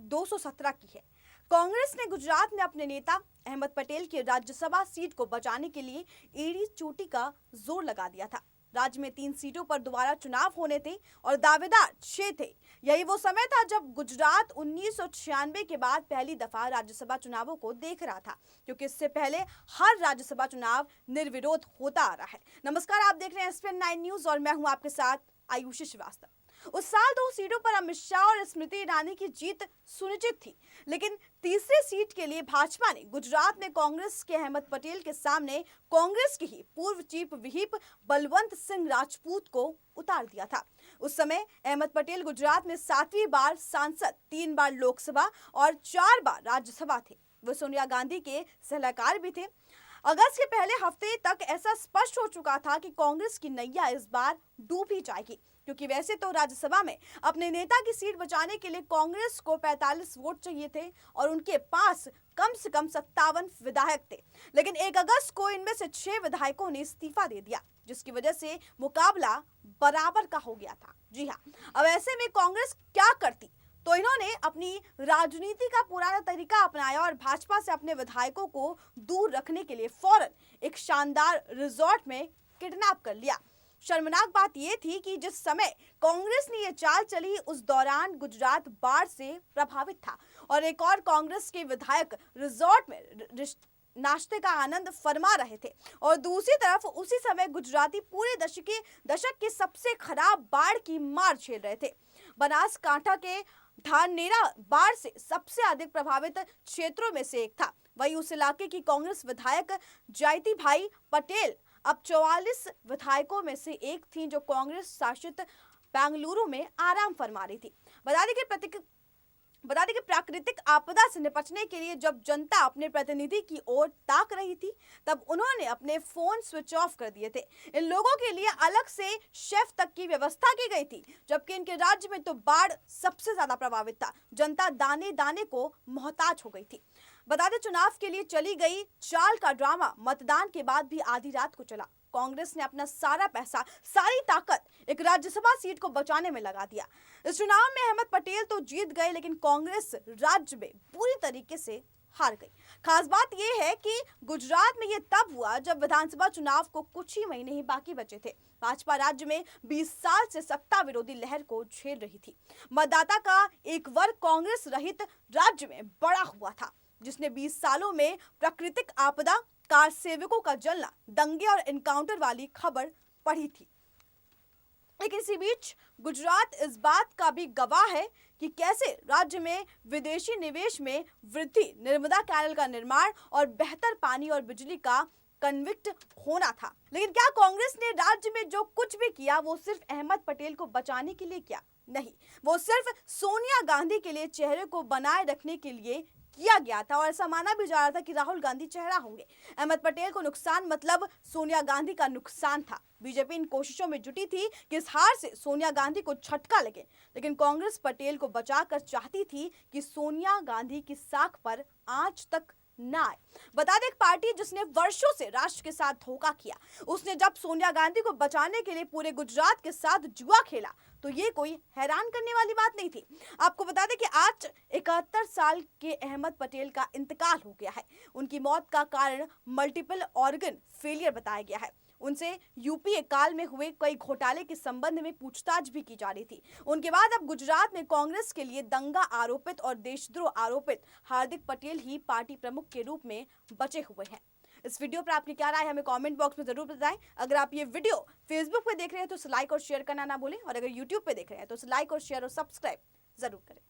217 की है। कांग्रेस ने गुजरात में अपने नेता अहमद पटेल की राज्यसभा सीट को बचाने के लिए एड़ी चोटी का जोर लगा दिया था। राज्य में 3 सीटों पर दोबारा चुनाव होने थे और दावेदार 6 थे। यही वो समय था जब गुजरात 1996 के बाद पहली दफा राज्यसभा चुनावों को देख रहा था, क्योंकि इससे पहले हर राज्यसभा चुनाव निर्विरोध होता आ रहा है। नमस्कार, आप देख रहे हैं SPN 9 न्यूज और मैं हूं आपके साथ आयुषी श्रीवास्तव। उस साल 2 सीटों पर अमित शाह और स्मृति ईरानी की जीत सुनिश्चित थी, लेकिन तीसरी सीट के लिए भाजपा ने गुजरात में कांग्रेस के अहमद पटेल के सामने कांग्रेस के ही पूर्व चीफ व्हिप बलवंत सिंह राजपूत को उतार दिया था। उस समय अहमद पटेल गुजरात में 7वीं बार सांसद, 3 बार लोकसभा और 4 बार राज्यसभा थे। वो सोनिया गांधी के सलाहकार भी थे। अगस्त के पहले हफ्ते तक ऐसा स्पष्ट हो चुका था कि कांग्रेस की नैया इस बार डूब ही जाएगी, क्योंकि वैसे तो राज्यसभा में अपने नेता की सीट बचाने के लिए कांग्रेस को 45 वोट चाहिए थे और उनके पास कम से कम 57 विधायक थे। लेकिन 1 अगस्त को इनमें से 6 विधायकों ने इस्तीफा दे दिया, जिसकी वजह से मुकाबला बराबर का हो गया था। जी हाँ, अब ऐसे में कांग्रेस क्या करती? तो इन्होंने अपनी राजनीति का पुराना तरीका अपनाया और भाजपा से अपने विधायकों को दूर रखने के लिए फौरन एक शानदार रिजॉर्ट में किडनैप कर लिया। शर्मनाक बात यह थी कि जिस समय कांग्रेस ने यह चाल चली, उस दौरान गुजरात बाढ़ से प्रभावित था और एक और कांग्रेस के विधायक रिजॉर्ट में नाश्ते का आनंद फरमा रहे थे और दूसरी तरफ उसी समय गुजराती पूरे दशक के सबसे खराब बाढ़ की मार झेल रहे थे। बनासकांठा के धानेरा बाढ़ से सबसे अधिक प्रभावित क्षेत्रों में से एक था। वहीं उस इलाके की कांग्रेस विधायक जयती भाई पटेल अब 44 विधायकों में से एक थी, जो कांग्रेस शासित बेंगलुरु में आराम फरमा रही थी। बता दें कि प्राकृतिक आपदा से निपटने के लिए जब जनता अपने प्रतिनिधि की ओर ताक रही थी, तब उन्होंने अपने फोन स्विच ऑफ कर दिए थे। इन लोगों के लिए अलग से शेफ तक की व्यवस्था की गई थी, जबकि इनके राज्य में तो बाढ़ सबसे ज्यादा प्रभावित था। जनता दाने दाने को मोहताज हो गई थी। बता दें, चुनाव के लिए चली गई चाल का ड्रामा मतदान के बाद भी आधी रात को चला। कांग्रेस ने अपना सारा पैसा, सारी ताकत एक राज्यसभा सीट को बचाने में लगा दिया। इस चुनाव में अहमद पटेल तो जीत गए, लेकिन कांग्रेस राज्य में पूरी तरीके से हार गई। खास बात यह है कि गुजरात में यह तब हुआ जब विधानसभा चुनाव को कुछ ही महीने ही बाकी बचे थे। भाजपा राज्य में 20 साल से सत्ता विरोधी लहर को झेल रही थी। मतदाता का एक वर्ग कांग्रेस रहित राज्य में बड़ा हुआ था, जिसने 20 सालों में प्राकृतिक आपदा, कार सेवकों का जलना, दंगे और एनकाउंटर वाली खबर पढ़ी थी। लेकिन इसी बीच गुजरात इस बात का भी गवाह है कि कैसे राज्य में विदेशी निवेश में वृद्धि, नर्मदा कैनाल का निर्माण और बेहतर पानी और बिजली का कन्विक्ट होना था। लेकिन क्या कांग्रेस ने राज्य में जो कुछ भी किया वो सिर्फ अहमद पटेल को बचाने के लिए किया? नहीं, वो सिर्फ सोनिया गांधी के लिए चेहरे को बनाए रखने के लिए किया गया था और ऐसा माना भी जा रहा था कि राहुल गांधी चेहरा होंगे। अहमद पटेल को नुकसान मतलब सोनिया गांधी का नुकसान था। बीजेपी इन कोशिशों में जुटी थी कि इस हार से सोनिया गांधी को झटका लगे, लेकिन कांग्रेस पटेल को बचाकर चाहती थी कि सोनिया गांधी की साख पर आंच तक ना आए। बता दें, एक पार्टी जिसने वर्षों से राष्ट्र के साथ धोखा किया, उसने जब सोनिया गांधी को बचाने के लिए पूरे गुजरात के साथ जुआ खेला, तो ये कोई हैरान करने वाली बात नहीं थी। आपको बता दें कि आज 71 साल के अहमद पटेल का इंतकाल हो गया है। उनकी मौत का कारण मल्टीपल ऑर्गन फेलियर बताया गया है। उनसे यूपीए काल में हुए कई घोटाले के संबंध में पूछताछ भी की जा रही थी। उनके बाद अब गुजरात में कांग्रेस के लिए दंगा आरोपित और देशद्रोह आरोपित हार्दिक पटेल ही पार्टी प्रमुख के रूप में बचे हुए हैं। इस वीडियो पर आपकी क्या राय है, हमें कमेंट बॉक्स में जरूर बताएं। अगर आप ये वीडियो फेसबुक पे देख रहे हैं तो लाइक और शेयर करना ना भूलें, और अगर यूट्यूब पे देख रहे हैं तो लाइक और शेयर और सब्सक्राइब जरूर करें।